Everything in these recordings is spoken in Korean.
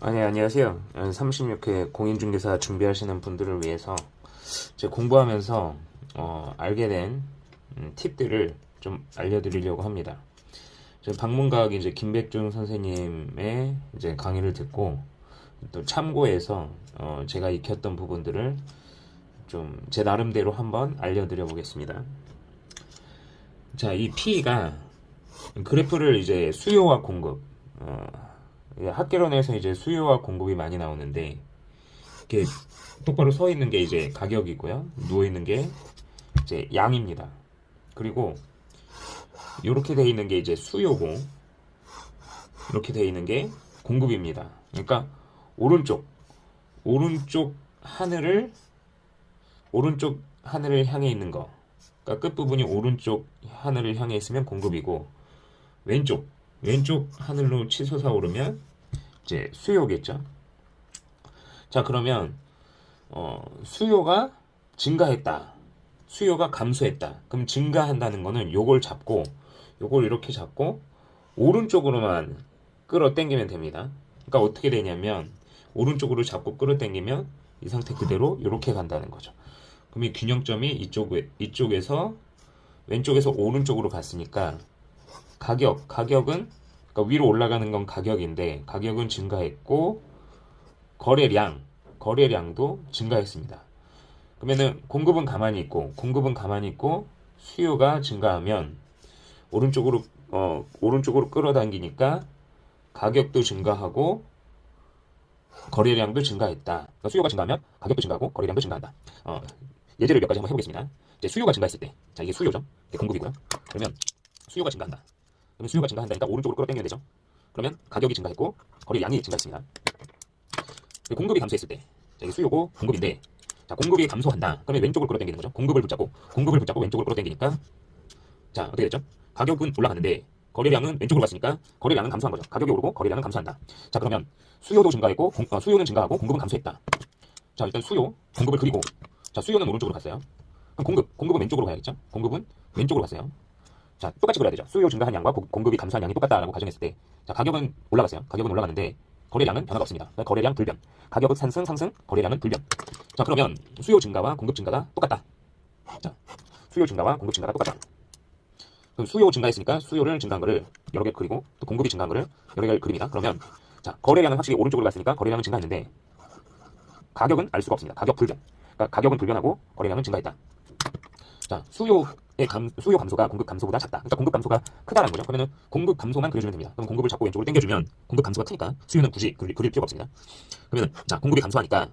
네, 안녕하세요. 36회 공인중개사 준비하시는 분들을 위해서 제가 공부하면서 알게 된 팁들을 좀 알려드리려고 합니다. 저 방문각 이제 김백중 선생님의 이제 강의를 듣고 또 참고해서 제가 익혔던 부분들을 좀 제 나름대로 한번 알려드려 보겠습니다. 자, 이 P가 그래프를 이제 수요와 공급, 학개론에서 이제 수요와 공급이 많이 나오는데 이렇게 똑바로 서 있는 게 이제 가격이고요. 누워 있는 게 이제 양입니다. 그리고 이렇게 돼 있는 게 이제 수요고 이렇게 돼 있는 게 공급입니다. 그러니까 오른쪽 오른쪽 하늘을 오른쪽 하늘을 향해 있는 거. 그러니까 끝부분이 오른쪽 하늘을 향해 있으면 공급이고 왼쪽 하늘로 치솟아 오르면 이제 수요겠죠. 자, 그러면 수요가 증가했다. 수요가 감소했다. 그럼 증가한다는 거는 요걸 이렇게 잡고 오른쪽으로만 끌어당기면 됩니다. 그러니까 어떻게 되냐면 오른쪽으로 잡고 끌어당기면 이 상태 그대로 이렇게 간다는 거죠. 그럼 이 균형점이 이쪽에서 왼쪽에서 오른쪽으로 갔으니까 가격은 그러니까 위로 올라가는 건 가격인데 가격은 증가했고 거래량도 증가했습니다. 그러면은 공급은 가만히 있고 수요가 증가하면 오른쪽으로 끌어당기니까 가격도 증가하고 거래량도 증가했다. 그러니까 수요가 증가하면 가격도 증가하고 거래량도 증가한다. 예제를 몇 가지 한번 해보겠습니다. 이제 수요가 증가했을 때, 자, 이게 수요죠. 이게 공급이고요. 그러면 수요가 증가한다. 그러면 수요가 증가한다니까 오른쪽으로 끌어당기면 되죠. 그러면 가격이 증가했고 거래량이 증가했습니다. 공급이 감소했을 때, 자, 이게 수요고 공급인데, 자, 공급이 감소한다. 그러면 왼쪽으로 끌어당기는 거죠. 공급을 붙잡고 왼쪽으로 끌어당기니까, 자, 어떻게 됐죠? 가격은 올라갔는데 거래량은 왼쪽으로 갔으니까 거래량은 감소한 거죠. 가격이 오르고 거래량은 감소한다. 자, 그러면 수요도 증가했고 수요는 증가하고 공급은 감소했다. 자, 일단 공급을 그리고, 자, 수요는 오른쪽으로 갔어요. 그럼 공급은 왼쪽으로 가야겠죠? 공급은 왼쪽으로 갔어요. 자, 똑같이 그려야 되죠. 수요 증가한 양과 공급이 감소한 양이 똑같다라고 가정했을 때, 자, 가격은 올라갔어요. 가격은 올라갔는데 거래량은 변화가 없습니다. 그러니까 거래량 불변. 가격은 상승, 거래량은 불변. 자, 그러면 수요 증가와 공급 증가가 똑같다. 자, 수요 증가와 공급 증가가 똑같다. 그럼 수요 증가했으니까 수요를 증가한 거를 여러 개 그리고 또 공급이 증가한 거를 여러 개를 그립니다. 그러면, 자, 거래량은 확실히 오른쪽으로 갔으니까 거래량은 증가했는데 가격은 알 수가 없습니다. 가격 불변. 그러니까 가격은 불변하고 거래량은 증가했다. 자, 수요 감소가 공급 감소보다 작다. 그러니까 공급 감소가 크다라는 거죠. 그러면은 공급 감소만 그려주면 됩니다. 그럼 공급을 잡고 왼쪽으로 당겨주면 공급 감소가 크니까 수요는 굳이 그릴 필요가 없습니다. 그러면은, 자, 공급이 감소하니까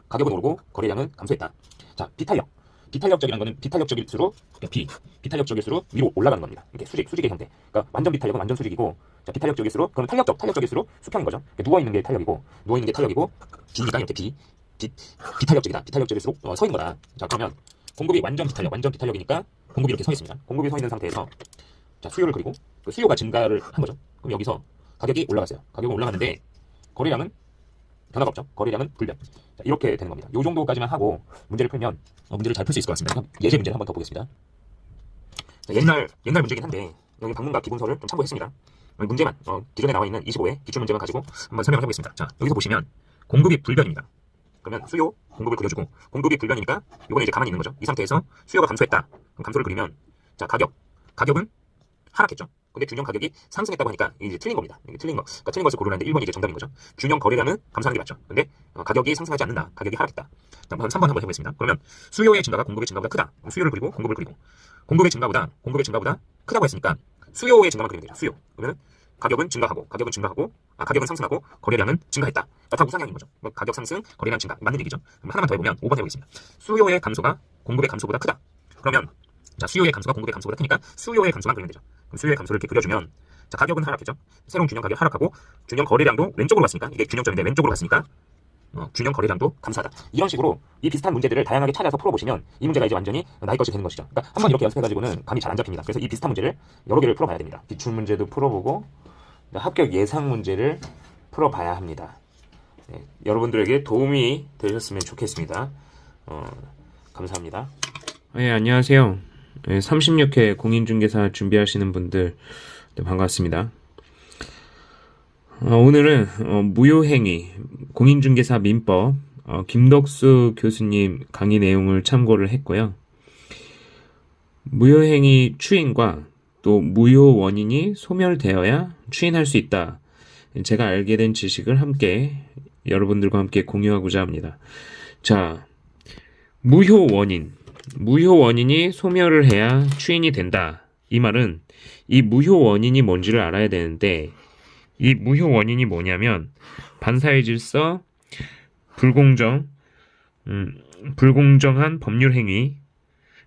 가격은 오르고 거래량은 감소했다. 자, 비탄력적이라는 거는 비탄력적일수록 위로 올라가는 겁니다. 이렇게 수직의 형태. 그러니까 완전 비탄력은 완전 수직이고, 자, 비탄력적일수록, 그럼 탄력적일수록 수평인 거죠. 누워 있는 게 탄력이고 기니까 이렇게 비탄력적일수록 서 있는 거다. 자, 그러면 공급이 완전 비탄력이니까 공급이 이렇게 서 있습니다. 공급이 서 있는 상태에서, 자, 수요를 그리고 그 수요가 증가를 한 거죠. 그럼 여기서 가격이 올라갔어요. 가격은 올라갔는데 거래량은 변화가 없죠. 거래량은 불변. 자, 이렇게 되는 겁니다. 요 정도까지만 하고 문제를 풀면 문제를 잘 풀 수 있을 것 같습니다. 예제 문제를 한번 더 보겠습니다. 자, 옛날 문제긴 한데 여기 방문각 기본서를 좀 참고했습니다. 문제만 기존에 나와 있는 25회 기출 문제만 가지고 한번 설명을 해보겠습니다. 자, 여기서 보시면 공급이 불변입니다. 그러면 수요, 공급을 그려주고 공급이 불변이니까 이거는 이제 가만히 있는 거죠. 이 상태에서 수요가 감소했다. 그럼 감소를 그리면, 자, 가격은 하락했죠. 근데 균형 가격이 상승했다고 하니까 이제 틀린 겁니다. 이게 틀린 거. 그러니까 틀린 것을 고르는데 1번이 이제 정답인 거죠. 균형 거래량은 감소하는 게 맞죠. 근데 가격이 상승하지 않는다. 가격이 하락했다. 자, 3번 한번 해보겠습니다. 그러면 수요의 증가가 공급의 증가보다 크다. 수요를 그리고 공급을 그리고 공급의 증가보다 크다고 했으니까 수요의 증가만 그리면 되죠. 수요. 그러면 가격은 상승하고 거래량은 증가했다. 그러니까 다 우상향인 거죠. 가격 상승, 거래량 증가. 맞는 얘기죠. 그럼 하나만 더 해보면 5번 해보겠습니다. 수요의 감소가 공급의 감소보다 크다. 그러면, 자, 수요의 감소가 공급의 감소보다 크니까 수요의 감소만 그리면 되죠. 그럼 수요의 감소를 이렇게 그려주면, 자, 가격은 하락했죠. 새로운 균형 가격 하락하고 균형 거래량도 왼쪽으로 갔으니까, 이게 균형점인데 왼쪽으로 갔으니까 균형 거래량도 감소하다. 이런 식으로 이 비슷한 문제들을 다양하게 찾아서 풀어보시면 이 문제가 이제 완전히 나의 것이 되는 것이죠. 그러니까 한번 이렇게 연습해가지고는 감이 잘 안 잡힙니다. 그래서 이 비슷한 문제를 여러 개를 풀어봐야 됩니다. 기출 문제도 풀어보고 합격 예상 문제를 풀어봐야 합니다. 네, 여러분들에게 도움이 되셨으면 좋겠습니다. 감사합니다. 네, 안녕하세요. 36회 공인중개사 준비하시는 분들, 네, 반갑습니다. 오늘은 무효행위, 공인중개사 민법, 김덕수 교수님 강의 내용을 참고를 했고요. 무효행위 추인과 또 무효 원인이 소멸되어야 추인할 수 있다. 제가 알게 된 지식을 함께 여러분들과 함께 공유하고자 합니다. 자, 무효 원인이 소멸을 해야 추인이 된다. 이 말은 이 무효 원인이 뭔지를 알아야 되는데, 이 무효 원인이 뭐냐면 반사의 질서, 불공정한 법률 행위,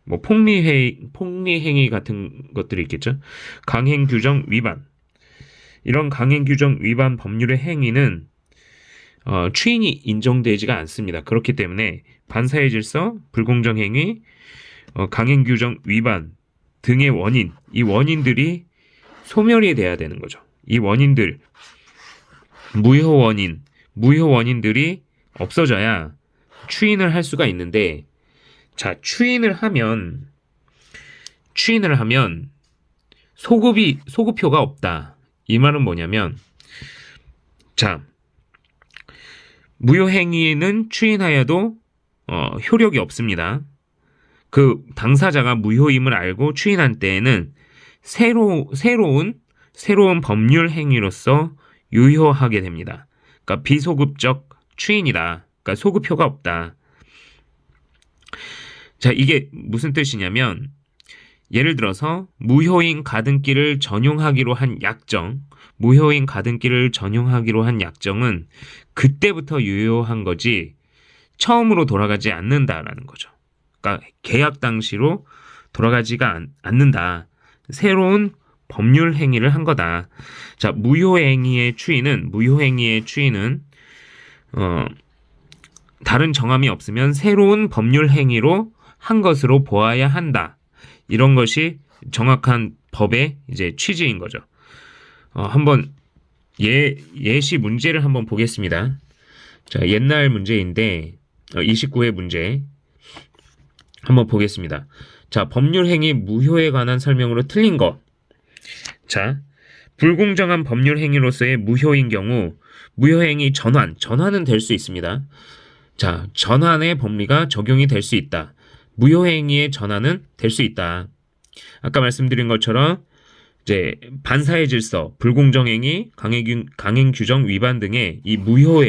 뭐 폭리 행위 같은 것들이 있겠죠. 강행 규정 위반. 이런 강행 규정 위반 법률의 행위는 추인이 인정되지가 않습니다. 그렇기 때문에 반사의 질서, 불공정 행위, 강행 규정 위반 등의 원인, 이 원인들이 소멸이 돼야 되는 거죠. 이 원인들, 무효 원인들이 없어져야 추인을 할 수가 있는데, 자, 추인을 하면 소급효가 없다. 이 말은 뭐냐면, 자, 무효행위는 추인하여도 효력이 없습니다. 그 당사자가 무효임을 알고 추인한 때에는 새로운 법률 행위로서 유효하게 됩니다. 그러니까 비소급적 추인이다. 그러니까 소급효가 없다. 자, 이게 무슨 뜻이냐면, 예를 들어서 무효인 가등기를 전용하기로 한 약정은 그때부터 유효한 거지 처음으로 돌아가지 않는다라는 거죠. 그러니까 계약 당시로 돌아가지가 않는다. 새로운 법률 행위를 한 거다. 자, 무효행위의 추인은 다른 정함이 없으면 새로운 법률 행위로 한 것으로 보아야 한다. 이런 것이 정확한 법의 이제 취지인 거죠. 한번 예시 문제를 한번 보겠습니다. 자, 옛날 문제인데 29회 문제 한번 보겠습니다. 자, 법률 행위 무효에 관한 설명으로 틀린 거. 자, 불공정한 법률 행위로서의 무효인 경우 무효행위 전환은 될 수 있습니다. 자, 전환의 법리가 적용이 될 수 있다. 무효행위의 전환은 될 수 있다. 아까 말씀드린 것처럼 이제 반사의 질서, 불공정행위, 강행 규정 위반 등의 이 무효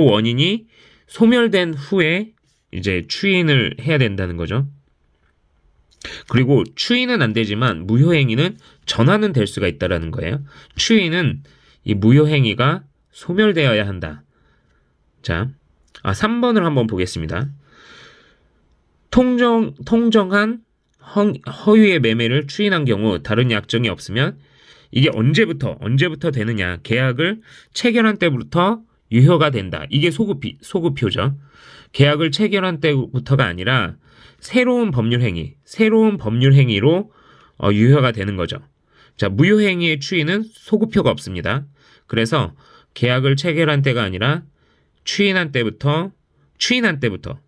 원인이 소멸된 후에 이제 추인을 해야 된다는 거죠. 그리고 추인은 안 되지만 무효행위는 전환은 될 수가 있다라는 거예요. 추인은 이 무효행위가 소멸되어야 한다. 자, 3번을 한번 보겠습니다. 통정한 허위의 매매를 추인한 경우 다른 약정이 없으면 이게 언제부터 되느냐. 계약을 체결한 때부터 유효가 된다. 이게 소급효죠. 계약을 체결한 때부터가 아니라 새로운 법률 행위로 유효가 되는 거죠. 자, 무효행위의 추인은 소급효가 없습니다. 그래서 계약을 체결한 때가 아니라 추인한 때부터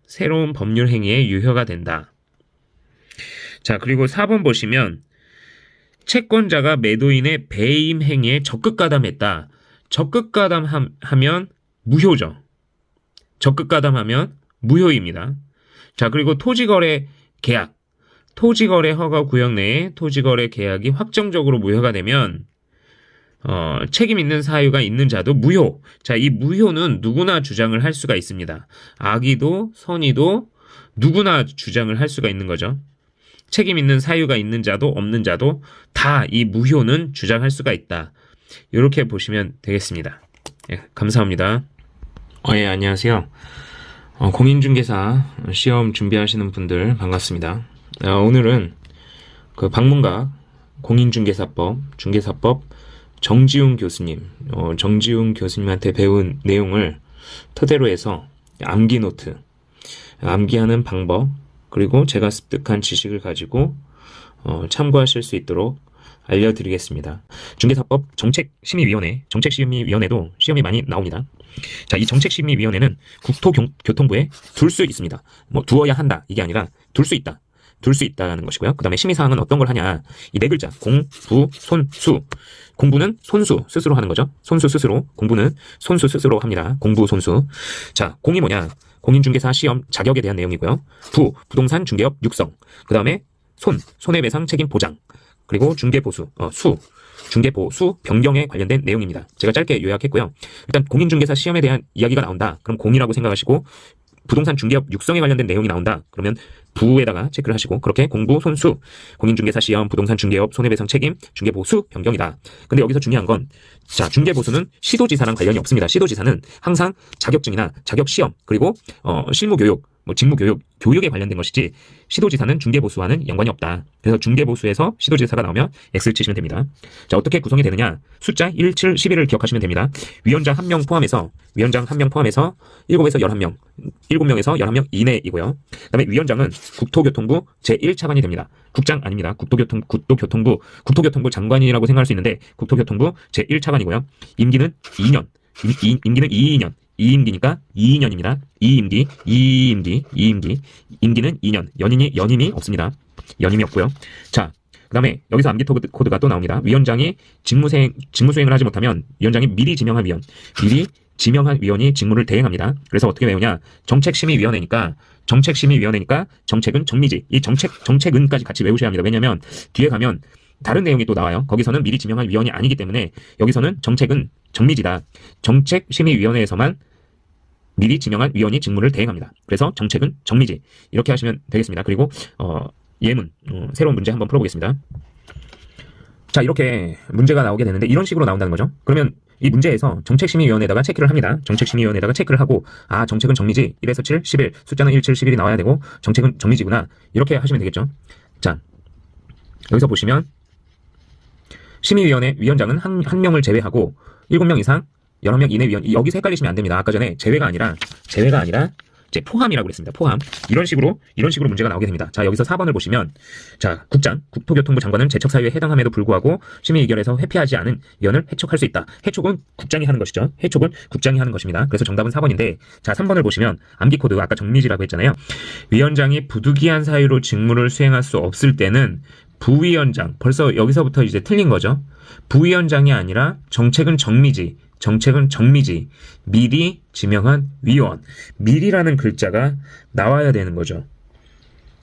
새로운 법률 행위에 유효가 된다. 자, 그리고 4번 보시면 채권자가 매도인의 배임 행위에 적극 가담했다. 적극 가담하면 무효죠. 적극 가담하면 무효입니다. 자, 그리고 토지거래 허가 구역 내에 토지거래 계약이 확정적으로 무효가 되면 책임 있는 사유가 있는 자도 무효. 자, 이 무효는 누구나 주장을 할 수가 있습니다. 악의도 선의도 누구나 주장을 할 수가 있는 거죠. 책임 있는 사유가 있는 자도 없는 자도 다 이 무효는 주장할 수가 있다. 이렇게 보시면 되겠습니다. 예, 감사합니다. 예, 안녕하세요. 공인중개사 시험 준비하시는 분들 반갑습니다. 오늘은 그 방문각 공인중개사법, 중개사법 정지훈 교수님한테 배운 내용을 토대로 해서 암기 노트, 암기하는 방법, 그리고 제가 습득한 지식을 가지고 참고하실 수 있도록 알려드리겠습니다. 중개사법 정책심의위원회도 시험이 많이 나옵니다. 자, 이 정책심의위원회는 국토교통부에 둘 수 있습니다. 뭐 두어야 한다 이게 아니라 둘 수 있다. 둘 수 있다는 것이고요. 그 다음에 심의사항은 어떤 걸 하냐. 이 네 글자 공, 부, 손, 수. 공부는 손수 스스로 하는 거죠. 손수 스스로. 공부는 손수 스스로 합니다. 공부 손수. 자, 공이 뭐냐. 공인중개사 시험 자격에 대한 내용이고요. 부, 부동산 중개업 육성. 그 다음에 손, 손해배상 책임 보장. 그리고 중개보수, 수, 중개보수 변경에 관련된 내용입니다. 제가 짧게 요약했고요. 일단 공인중개사 시험에 대한 이야기가 나온다. 그럼 공이라고 생각하시고 부동산 중개업 육성에 관련된 내용이 나온다. 그러면 부에다가 체크를 하시고 그렇게 공부, 손수, 공인중개사 시험, 부동산 중개업, 손해배상 책임, 중개보수 변경이다. 근데 여기서 중요한 건 자, 중개보수는 시도지사랑 관련이 없습니다. 시도지사는 항상 자격증이나 자격시험 그리고 실무교육, 직무교육, 교육에 관련된 것이지 시도지사는 중개보수와는 연관이 없다. 그래서 중개보수에서 시도지사가 나오면 X를 치시면 됩니다. 자, 어떻게 구성이 되느냐. 숫자 1, 7, 11을 기억하시면 됩니다. 위원장 1명 포함해서 7에서 11명, 7명에서 11명 이내이고요. 그 다음에 위원장은 국토교통부 제1차관이 됩니다. 국장 아닙니다. 국토교통부 장관이라고 생각할 수 있는데 국토교통부 제1차관이고요. 임기는 2년. 임기는 2년. 2임기니까 2년입니다. 2임기. 임기는 2년. 연임이 없습니다. 연임이 없고요. 자, 그 다음에 여기서 암기 코드가 또 나옵니다. 위원장이 직무 수행을 하지 못하면 위원장이 미리 지명한 위원이 직무를 대행합니다. 그래서 어떻게 외우냐. 정책심의위원회니까 정책은 정미지. 이 정책은까지 같이 외우셔야 합니다. 왜냐면 뒤에 가면 다른 내용이 또 나와요. 거기서는 미리 지명한 위원이 아니기 때문에 여기서는 정책은 정미지다. 정책심의위원회에서만 미리 지명한 위원이 직무를 대행합니다. 그래서 정책은 정미지. 이렇게 하시면 되겠습니다. 그리고 예문, 새로운 문제 한번 풀어보겠습니다. 자, 이렇게 문제가 나오게 되는데 이런 식으로 나온다는 거죠. 그러면 이 문제에서 정책심의위원회에다가 체크를 합니다. 정책심의위원회에다가 체크를 하고 정책은 정미지. 1에서 7, 11. 숫자는 1, 7, 11이 나와야 되고 정책은 정미지구나. 이렇게 하시면 되겠죠. 자, 여기서 보시면 심의위원회 위원장은 한 명을 제외하고 7명 이상 11명 이내 위원. 여기서 헷갈리시면 안 됩니다. 아까 전에 제외가 아니라 이제 포함이라고 그랬습니다. 포함. 이런 식으로 문제가 나오게 됩니다. 자, 여기서 4번을 보시면 자, 국토교통부 장관은 제척 사유에 해당함에도 불구하고 심의 의결에서 회피하지 않은 위원을 해촉할 수 있다. 해촉은 국장이 하는 것이죠. 해촉은 국장이 하는 것입니다. 그래서 정답은 4번인데 자, 3번을 보시면 암기 코드 아까 정미지라고 했잖아요. 위원장이 부득이한 사유로 직무를 수행할 수 없을 때는 부위원장, 벌써 여기서부터 이제 틀린 거죠. 부위원장이 아니라 정책은 정미지, 미리 지명한 위원. 미리라는 글자가 나와야 되는 거죠.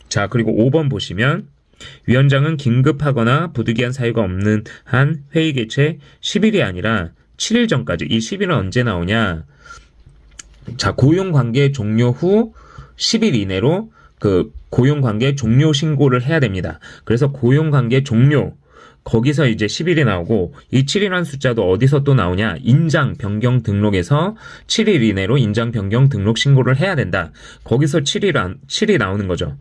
자, 그리고 5번 보시면 위원장은 긴급하거나 부득이한 사유가 없는 한 회의 개최 10일이 아니라 7일 전까지. 이 10일은 언제 나오냐? 자, 고용관계 종료 후 10일 이내로 그 고용관계 종료 신고를 해야 됩니다. 그래서 고용관계 종료 거기서 이제 10일이 나오고 이 7이라는 숫자도 어디서 또 나오냐. 인장 변경 등록에서 7일 이내로 인장 변경 등록 신고를 해야 된다. 거기서 7이 나오는 거죠.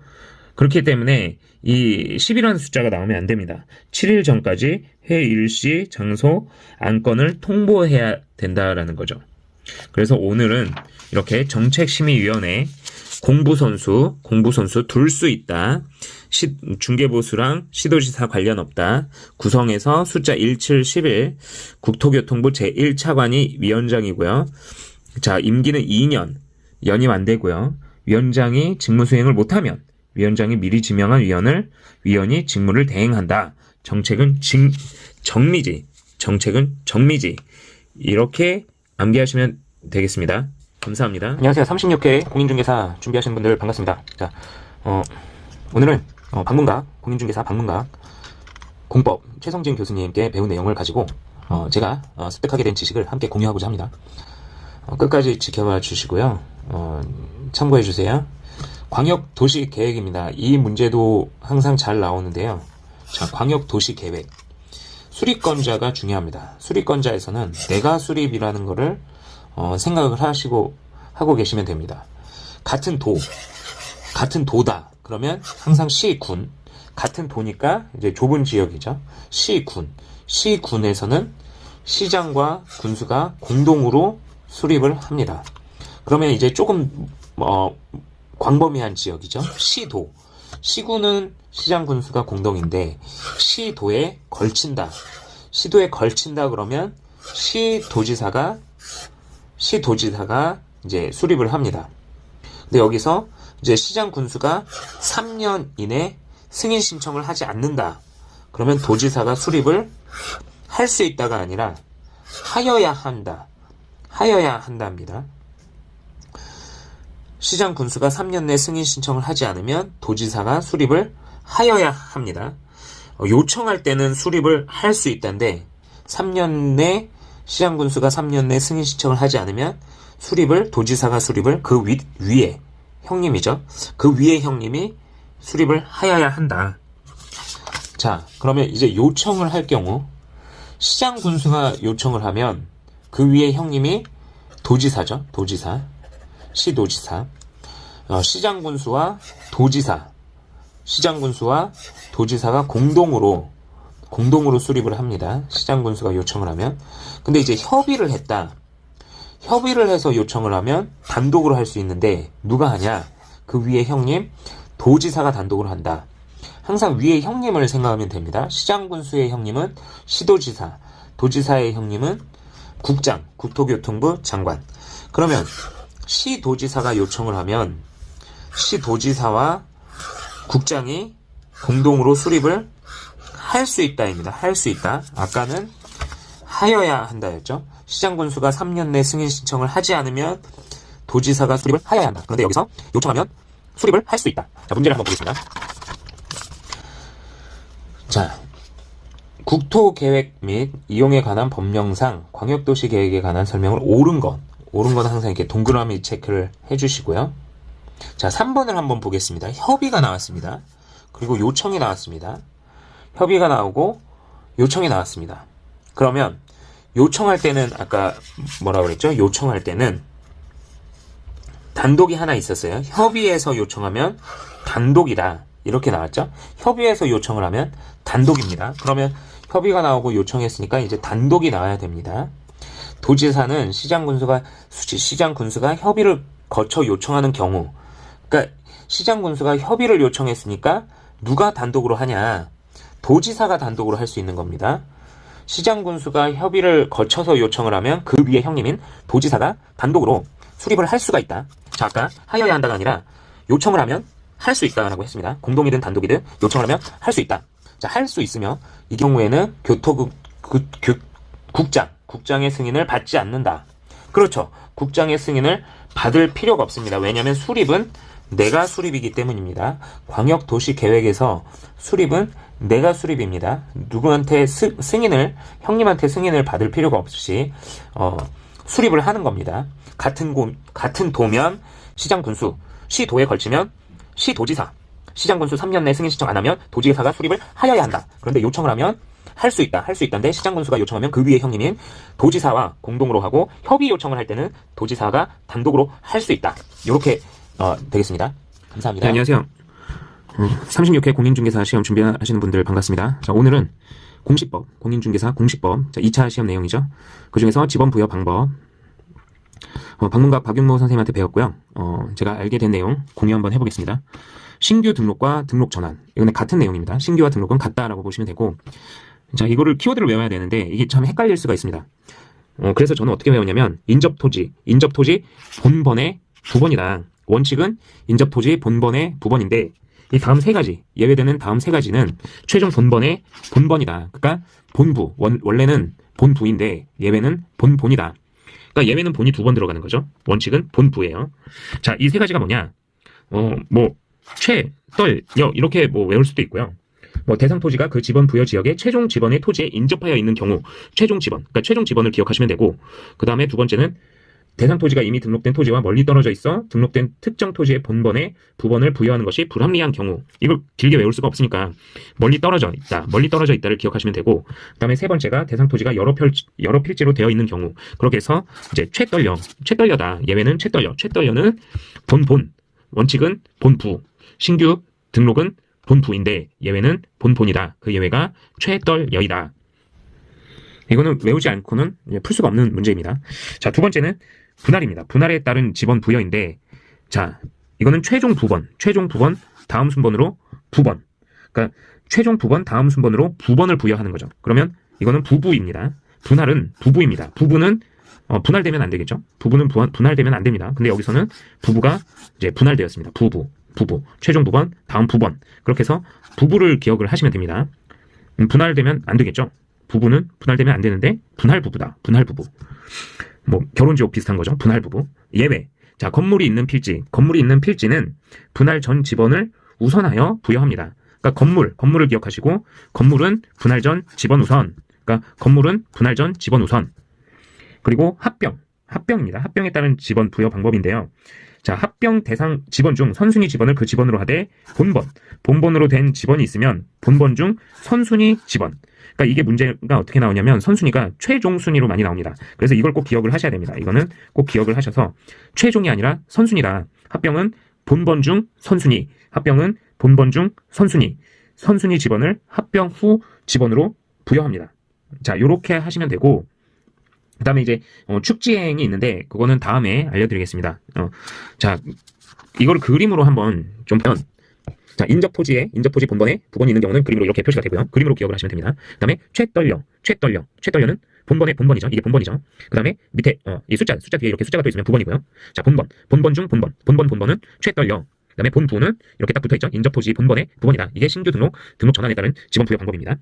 그렇기 때문에 이 10이라는 숫자가 나오면 안 됩니다. 7일 전까지 회 일시 장소 안건을 통보해야 된다라는 거죠. 그래서 오늘은 이렇게 정책심의위원회 공부선수 둘 수 있다. 중개보수랑 시도지사 관련 없다. 구성에서 숫자 1, 7, 11 국토교통부 제1차관이 위원장이고요. 자, 임기는 2년, 연임 안 되고요. 위원장이 직무수행을 못하면 위원장이 미리 지명한 위원이 직무를 대행한다. 정책은 정미지. 이렇게 암기하시면 되겠습니다. 감사합니다. 안녕하세요. 36회 공인중개사 준비하시는 분들 반갑습니다. 자, 오늘은 공인중개사 방문각 공법 최성진 교수님께 배운 내용을 가지고 제가 습득하게 된 지식을 함께 공유하고자 합니다. 끝까지 지켜봐 주시고요. 참고해 주세요. 광역도시계획입니다. 이 문제도 항상 잘 나오는데요. 자, 광역도시계획. 수립권자가 중요합니다. 수립권자에서는 내가 수립이라는 거를 생각을 하고 계시면 됩니다. 같은 도다. 그러면 항상 시군. 같은 도니까 이제 좁은 지역이죠. 시군에서는 시장과 군수가 공동으로 수립을 합니다. 그러면 이제 조금 광범위한 지역이죠. 시군은 시장 군수가 공동인데 시도에 걸친다 그러면 시도지사가 이제 수립을 합니다. 근데 여기서 이제 시장 군수가 3년 이내 승인 신청을 하지 않는다. 그러면 도지사가 수립을 할 수 있다가 아니라 하여야 한다. 하여야 한답니다. 시장 군수가 3년 내 승인 신청을 하지 않으면 도지사가 수립을 하여야 합니다. 요청할 때는 수립을 할 수 있다는데 3년 내 시장 군수가 3년 내 승인 신청을 하지 않으면 도지사가 수립을 그 위에 형님이죠. 그 위에 형님이 수립을 하여야 한다. 자, 그러면 이제 요청을 할 경우 시장 군수가 요청을 하면 그 위에 형님이 도지사죠. 도지사. 시도지사. 시장 군수와 도지사가 공동으로 수립을 합니다. 시장 군수가 요청을 하면. 근데 이제 협의를 했다. 협의를 해서 요청을 하면 단독으로 할 수 있는데 누가 하냐? 그 위에 형님, 도지사가 단독으로 한다. 항상 위에 형님을 생각하면 됩니다. 시장 군수의 형님은 시도지사, 도지사의 형님은 국장, 국토교통부 장관. 그러면 시도지사가 요청을 하면 시도지사와 국장이 공동으로 수립을 할 수 있다입니다. 할 수 있다. 아까는 하여야 한다였죠. 시장 군수가 3년 내 승인 신청을 하지 않으면 도지사가 수립을 하여야 한다. 그런데 여기서 요청하면 수립을 할 수 있다. 자, 문제를 한번 보겠습니다. 자, 국토계획 및 이용에 관한 법령상 광역도시 계획에 관한 설명을 옳은 건 항상 이렇게 동그라미 체크를 해주시고요. 자, 3번을 한번 보겠습니다. 협의가 나왔습니다. 그리고 요청이 나왔습니다. 협의가 나오고 요청이 나왔습니다. 그러면 요청할 때는 아까 뭐라고 그랬죠? 요청할 때는 단독이 하나 있었어요. 협의해서 요청하면 단독이다. 이렇게 나왔죠? 협의해서 요청을 하면 단독입니다. 그러면 협의가 나오고 요청했으니까 이제 단독이 나와야 됩니다. 도지사는 시장 군수가 협의를 거쳐 요청하는 경우, 그러니까 시장 군수가 협의를 요청했으니까 누가 단독으로 하냐? 도지사가 단독으로 할 수 있는 겁니다. 시장 군수가 협의를 거쳐서 요청을 하면 그 위에 형님인 도지사가 단독으로 수립을 할 수가 있다. 자, 아까 하여야 한다가 아니라 요청을 하면 할 수 있다라고 했습니다. 공동이든 단독이든 요청을 하면 할 수 있다. 자, 할 수 있으며 이 경우에는 국장의 승인을 받지 않는다. 그렇죠. 국장의 승인을 받을 필요가 없습니다. 왜냐하면 수립은 내가 수립이기 때문입니다. 광역도시계획에서 수립은 내가 수립입니다. 누구한테 형님한테 승인을 받을 필요가 없이 수립을 하는 겁니다. 같은 도면 시장 군수, 시도에 걸치면 시도지사, 시장 군수 3년 내 승인 신청 안 하면 도지사가 수립을 하여야 한다. 그런데 요청을 하면 할 수 있다는데 시장 군수가 요청하면 그 위에 형님인 도지사와 공동으로 하고 협의 요청을 할 때는 도지사가 단독으로 할 수 있다. 이렇게 되겠습니다. 감사합니다. 네, 안녕하세요. 36회 공인중개사 시험 준비하시는 분들 반갑습니다. 자, 오늘은 공인중개사 공시법, 자, 2차 시험 내용이죠. 그 중에서 지번 부여 방법, 방문각 박윤모 선생님한테 배웠고요. 제가 알게 된 내용 공유 한번 해보겠습니다. 신규 등록과 등록 전환. 이건 같은 내용입니다. 신규와 등록은 같다라고 보시면 되고, 자, 이거를 키워드를 외워야 되는데 이게 참 헷갈릴 수가 있습니다. 그래서 저는 어떻게 외웠냐면 인접토지 본번의 부번이다. 원칙은 인접토지 본번의 부번인데 이 다음 세 가지, 예외되는 다음 세 가지는 최종 본번의 본번이다. 그러니까 본부, 원래는 본부인데 예외는 본본이다. 그러니까 예외는 본이 두 번 들어가는 거죠. 원칙은 본부예요. 자, 이 세 가지가 뭐냐? 이렇게 외울 수도 있고요. 대상 토지가 그 지번 부여 지역의 최종 지번의 토지에 인접하여 있는 경우 최종 지번, 그러니까 최종 지번을 기억하시면 되고, 그 다음에 두 번째는 대상 토지가 이미 등록된 토지와 멀리 떨어져 있어 등록된 특정 토지의 본번에 부번을 부여하는 것이 불합리한 경우, 이걸 길게 외울 수가 없으니까 멀리 떨어져 있다를 기억하시면 되고, 그 다음에 세 번째가 대상 토지가 여러 필지로 되어 있는 경우, 그렇게 해서 이제 최떨려다. 예외는 최떨려는 본본, 원칙은 본부, 신규 등록은 본부인데 예외는 본본이다. 그 예외가 최떨여이다. 이거는 외우지 않고는 풀 수가 없는 문제입니다. 자, 두 번째는 분할입니다. 분할에 따른 지번 부여인데, 자, 이거는 최종 부번 다음 순번으로 부번. 그러니까 최종 부번 다음 순번으로 부번을 부여하는 거죠. 그러면 이거는 부부입니다. 분할은 부부입니다. 부부는 분할되면 안 되겠죠. 부부는 분할되면 안 됩니다. 근데 여기서는 부부가 이제 분할되었습니다. 부부, 최종 부번, 다음 부번. 그렇게 해서 부부를 기억을 하시면 됩니다. 분할되면 안 되겠죠? 부부는 분할되면 안 되는데 분할 부부다. 분할 부부. 뭐 결혼지옥 비슷한 거죠. 분할 부부. 예외. 자, 건물이 있는 필지. 건물이 있는 필지는 분할 전 지번을 우선하여 부여합니다. 그러니까 건물을 기억하시고 건물은 분할 전 지번 우선. 그러니까 건물은 분할 전 지번 우선. 그리고 합병입니다. 합병에 따른 지번 부여 방법인데요. 자, 합병 대상 지번 중 선순위 지번을 그 지번으로 하되 본번으로 된 지번이 있으면 본번 중 선순위 지번. 그러니까 이게 문제가 어떻게 나오냐면 선순위가 최종 순위로 많이 나옵니다. 그래서 이걸 꼭 기억을 하셔야 됩니다. 이거는 꼭 기억을 하셔서 최종이 아니라 선순위다. 합병은 본번 중 선순위, 합병은 본번 중 선순위 지번을 합병 후 지번으로 부여합니다. 자, 요렇게 하시면 되고, 그 다음에 이제 축지행이 있는데 그거는 다음에 알려드리겠습니다. 자, 이걸 그림으로 한번 좀 보면, 자, 인접토지 본번에 부번이 있는 경우는 그림으로 이렇게 표시가 되고요. 그림으로 기억을 하시면 됩니다. 그 다음에 최떨려는 본번이죠. 이게 본번이죠. 그 다음에 밑에 이 숫자 뒤에 이렇게 숫자가 또 있으면 부번이고요. 자, 본번 중 본번은 최떨려. 그 다음에 본부는 이렇게 딱 붙어있죠. 인접토지 본번의 부번이다. 이게 신규 등록 전환에 따른 지번 부여 방법입니다.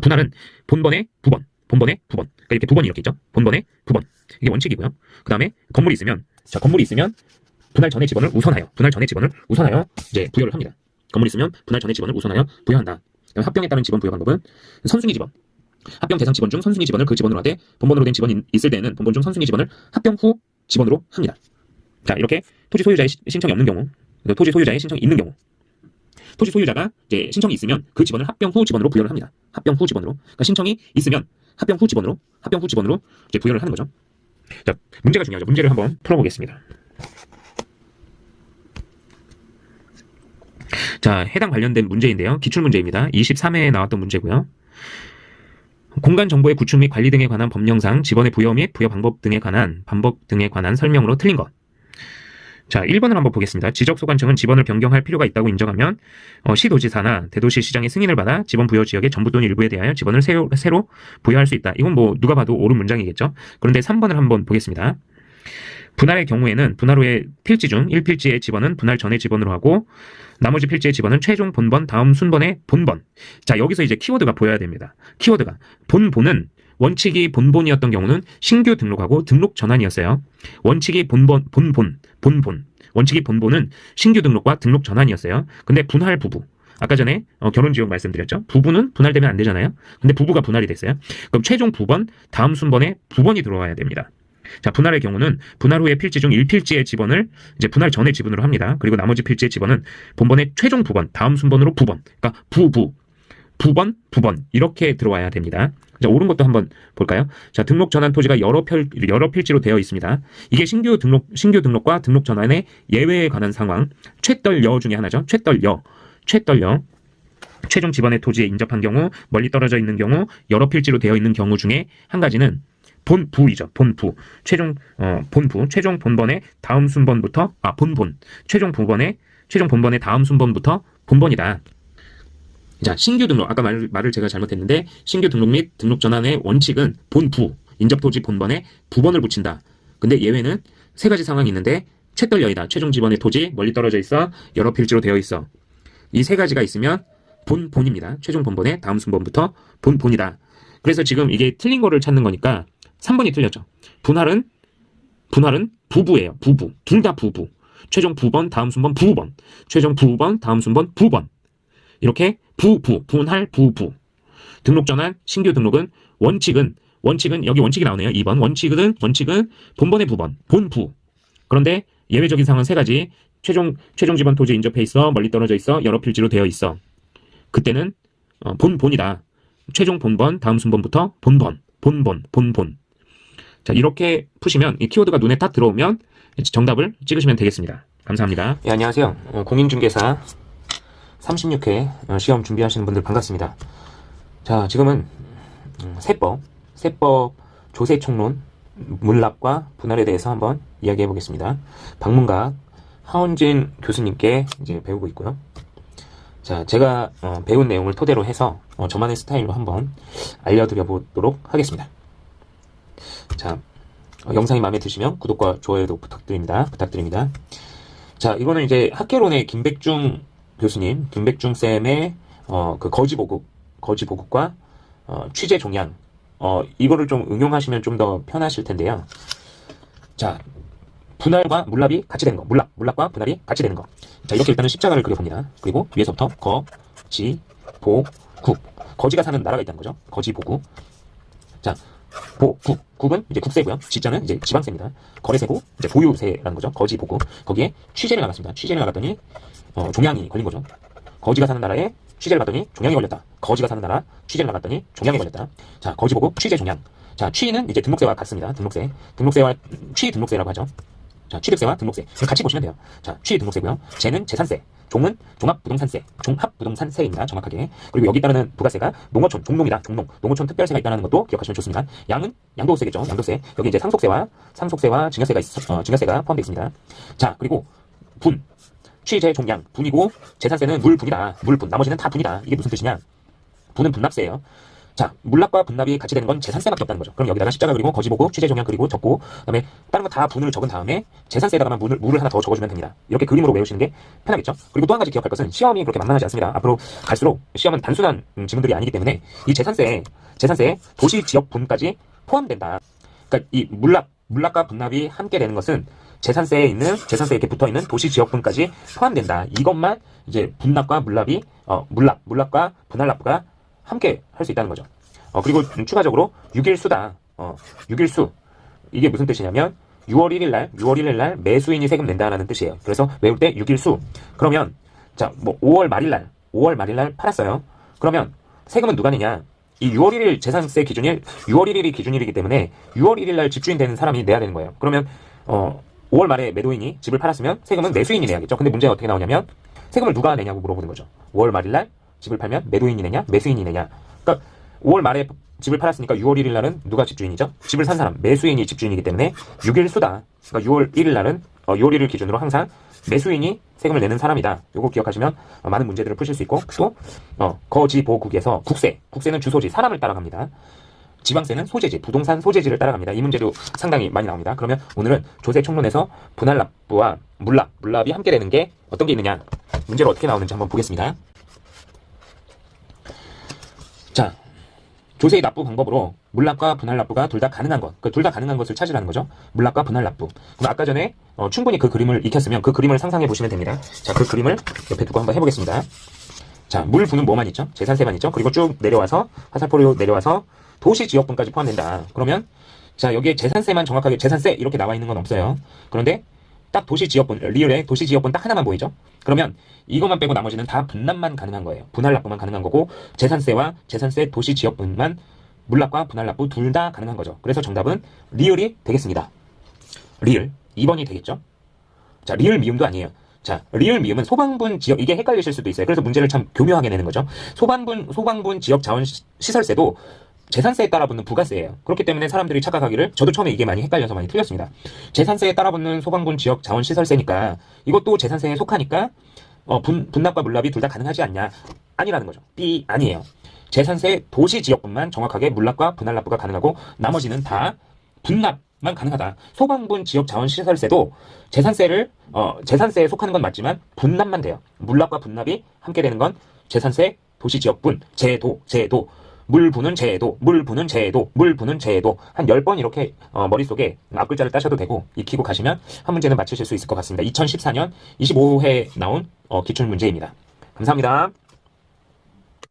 분할은 본번의 부번. 그러니까 이렇게 부번이 이렇게 있죠. 본번의 부번. 이게 원칙이고요. 그 다음에 건물이 있으면 분할 전의 지번을 우선하여 이제 부여를 합니다. 건물이 있으면 분할 전의 지번을 우선하여 부여한다. 합병에 따른 지번 부여 방법은 선순위 지번. 합병 대상 지번 중 선순위 지번을 그 지번으로 하되 본번으로 된 지번이 있을 때에는 본번 중 선순위 지번을 합병 후 지번으로 합니다. 자, 이렇게 토지 소유자의 신청이 없는 경우, 토지 소유자의 신청이 있는 경우, 토지 소유자가 이제 신청이 있으면 그 지번을 합병 후 지번으로 부여를 합니다. 합병 후 지번으로. 그러니까 신청이 있으면 합병 후 지번으로 이제 부여를 하는 거죠. 자, 문제가 중요하죠. 문제를 한번 풀어보겠습니다. 자, 해당 관련된 문제인데요. 기출문제입니다. 23회에 나왔던 문제고요. 공간 정보의 구축 및 관리 등에 관한 법령상 지번의 부여 및 부여 방법 등에 관한 설명으로 틀린 것. 자, 1번을 한번 보겠습니다. 지적소관청은 지번을 변경할 필요가 있다고 인정하면 시도지사나 대도시시장의 승인을 받아 지번 부여 지역의 전부 또는 일부에 대하여 지번을 새로 부여할 수 있다. 이건 뭐 누가 봐도 옳은 문장이겠죠. 그런데 3번을 한번 보겠습니다. 분할의 경우에는 분할 후의 필지 중 1필지의 지번은 분할 전의 지번으로 하고 나머지 필지의 지번은 최종 본번 다음 순번의 본번. 자, 여기서 이제 키워드가 보여야 됩니다. 키워드가 본본은 원칙이 본본이었던 경우는 신규 등록하고 등록 전환이었어요. 원칙이 원칙이 본본은 신규 등록과 등록 전환이었어요. 근데 분할 부부. 아까 전에 결혼지옥 말씀드렸죠. 부부는 분할되면 안 되잖아요. 근데 부부가 분할이 됐어요. 그럼 최종 부번, 다음 순번에 부번이 들어와야 됩니다. 자, 분할의 경우는 분할 후의 필지 중 1필지의 지번을 이제 분할 전의 지분으로 합니다. 그리고 나머지 필지의 지번은 본번의 최종 부번, 다음 순번으로 부번. 그러니까 부번 이렇게 들어와야 됩니다. 자, 옳은 것도 한번 볼까요? 자, 등록 전환 토지가 여러 필지로 되어 있습니다. 이게 신규 등록과 등록 전환의 예외에 관한 상황. 최떨여 중에 하나죠. 최떨여. 최종 지번의 토지에 인접한 경우, 멀리 떨어져 있는 경우, 여러 필지로 되어 있는 경우 중에 한 가지는 본부이죠. 본부. 최종 본번의 다음 순번부터 최종 본번의 다음 순번부터 본번이다. 자, 신규 등록. 아까 말을 제가 잘못했는데 신규 등록 및 등록 전환의 원칙은 본부, 인접토지 본번에 부번을 붙인다. 근데 예외는 세 가지 상황이 있는데 최떨여이다. 최종 지번의 토지 멀리 떨어져 있어. 여러 필지로 되어 있어. 이 세 가지가 있으면 본입니다. 최종 본번의 다음 순번부터 본이다. 그래서 지금 이게 틀린 거를 찾는 거니까 3번이 틀렸죠. 분할은 부부예요. 부부. 둘 다 부부. 최종 부번, 다음 순번 부번. 최종 부번, 다음 순번 부번. 이렇게 분할 부부. 등록 전환, 신규 등록은 원칙은 여기 원칙이 나오네요. 2번. 원칙은 본번의 부번, 본부. 그런데 예외적인 상황 세 가지. 최종 지번 토지에 인접해 있어. 멀리 떨어져 있어. 여러 필지로 되어 있어. 그때는 본이다. 최종 본번, 다음 순번부터 본번. 자, 이렇게 푸시면 이 키워드가 눈에 딱 들어오면 정답을 찍으시면 되겠습니다. 감사합니다. 네, 안녕하세요. 공인중개사 36회 시험 준비하시는 분들 반갑습니다. 자, 지금은 세법 조세총론 문납과 분할에 대해서 한번 이야기해 보겠습니다. 방문각 하원진 교수님께 이제 배우고 있고요. 자, 제가 배운 내용을 토대로 해서 저만의 스타일로 한번 알려드려 보도록 하겠습니다. 자, 영상이 마음에 드시면 구독과 좋아요도 부탁드립니다. 자, 이거는 이제 학개론의 김백중 교수님, 김백중 쌤의 그 거지보국과 취재 종양, 이거를 좀 응용하시면 좀 더 편하실 텐데요. 자, 분할과 물납이 같이 되는 거, 물납과 분할이 같이 되는 거. 자, 이렇게 일단은 십자가를 그려봅니다. 그리고 위에서부터 거지, 보, 국. 거지가 사는 나라가 있다는 거죠. 거지, 보국. 자, 국은 이제 국세고요. 지자는 이제 지방세입니다. 거래세고 이제 보유세라는 거죠. 거지, 보국. 거기에 취재를 나갔습니다. 취재를 나갔더니 종양이 걸린 거죠. 거지가 사는 나라에 취재를 갔더니 종양이 걸렸다. 거지가 사는 나라 취재를 나갔더니 종양이 걸렸다. 자, 거지, 보국, 취재, 종양. 자, 취는 이제 등록세와 같습니다. 등록세와 취등록세라고 하죠. 자, 취득세와 등록세. 같이 보시면 돼요. 자, 취등록세고요. 재는 재산세. 종은 종합부동산세입니다. 정확하게. 그리고 여기 따르는 부가세가 농어촌, 종농이다. 농어촌 특별세가 있다는 것도 기억하시면 좋습니다. 양은 양도세겠죠. 양도세. 여기 이제 상속세와 증여세가 포함되어 있습니다. 자, 그리고 취재, 종양. 분이고 재산세는 물분이다. 물분. 나머지는 다 분이다. 이게 무슨 뜻이냐? 분은 분납세예요. 자, 물납과 분납이 같이 되는 건 재산세밖에 없다는 거죠. 그럼 여기다가 십자가 그리고 거지 보고 취재 종양 그리고 적고 그다음에 다른 거 다 분을 적은 다음에 재산세에다가만 물을 하나 더 적어주면 됩니다. 이렇게 그림으로 외우시는 게 편하겠죠. 그리고 또 한 가지 기억할 것은 시험이 그렇게 만만하지 않습니다. 앞으로 갈수록 시험은 단순한 지문들이 아니기 때문에 이 재산세에 도시 지역분까지 포함된다. 그러니까 이 물납과 분납이 함께 되는 것은 재산세에 이렇게 붙어 있는 도시 지역분까지 포함된다. 이것만 이제 분납과 물납과 분할 납부가 함께 할 수 있다는 거죠. 그리고 추가적으로 6일수다. 6일수. 이게 무슨 뜻이냐면 6월 1일 날 매수인이 세금 낸다라는 뜻이에요. 그래서 외울 때 6일수. 그러면 자, 뭐 5월 말일 날 팔았어요. 그러면 세금은 누가 내냐? 이 6월 1일 재산세 기준이 6월 1일이 기준일이기 때문에 6월 1일 날 집주인 되는 사람이 내야 되는 거예요. 그러면 5월 말에 매도인이 집을 팔았으면 세금은 매수인이 내야겠죠. 근데 문제가 어떻게 나오냐면 세금을 누가 내냐고 물어보는 거죠. 5월 말일 날 집을 팔면 매도인이 내냐, 매수인이 내냐. 그러니까 5월 말에 집을 팔았으니까 6월 1일 날은 누가 집주인이죠? 집을 산 사람, 매수인이 집주인이기 때문에 6일수다. 그러니까 6월 1일 날은 6월 1일 기준으로 항상 매수인이 세금을 내는 사람이다. 요거 기억하시면 많은 문제들을 푸실 수 있고 또 거지보국에서 국세는 주소지, 사람을 따라갑니다. 지방세는 소재지, 부동산 소재지를 따라갑니다. 이 문제도 상당히 많이 나옵니다. 그러면 오늘은 조세 총론에서 분할 납부와 물납이 함께 되는 게 어떤 게 있느냐, 문제로 어떻게 나오는지 한번 보겠습니다. 자, 조세의 납부 방법으로 물납과 분할 납부가 둘 다 가능한 것, 둘 다 가능한 것을 찾으라는 거죠. 물납과 분할 납부. 그럼 아까 전에 충분히 그 그림을 익혔으면 그 그림을 상상해 보시면 됩니다. 자, 그 그림을 옆에 두고 한번 해보겠습니다. 자, 물분은 뭐만 있죠? 재산세만 있죠? 그리고 쭉 내려와서 화살표로 내려와서 도시지역분까지 포함된다. 그러면 자, 여기에 재산세만 정확하게 재산세 이렇게 나와 있는 건 없어요. 그런데 딱 도시지역분, 리얼에 도시지역분 딱 하나만 보이죠? 그러면 이것만 빼고 나머지는 다 분납만 가능한 거예요. 분할 납부만 가능한 거고 재산세와 재산세 도시지역분만 물납과 분할 납부 둘 다 가능한 거죠. 그래서 정답은 리을이 되겠습니다. 리을 2번이 되겠죠? 자, 리을 미음도 아니에요. 자, 리을 미음은 소방분 지역, 이게 헷갈리실 수도 있어요. 그래서 문제를 참 교묘하게 내는 거죠. 소방분 지역 자원 시설세도 재산세에 따라붙는 부가세예요. 그렇기 때문에 사람들이 착각하기를, 저도 처음에 이게 많이 헷갈려서 많이 틀렸습니다. 재산세에 따라붙는 소방분 지역 자원 시설세니까 이것도 재산세에 속하니까 분납과 물납이 둘 다 가능하지 않냐? 아니라는 거죠. B 아니에요. 재산세 도시 지역분만 정확하게 물납과 분할 납부가 가능하고 나머지는 다 분납만 가능하다. 소방분 지역 자원 시설세도 재산세에 속하는 건 맞지만 분납만 돼요. 물납과 분납이 함께 되는 건 재산세 도시 지역분 제도 물분은 제도 한 10번 이렇게 머릿속에 앞글자를 따셔도 되고 익히고 가시면 한 문제는 맞추실 수 있을 것 같습니다. 2014년 25회 나온 기출문제입니다. 감사합니다.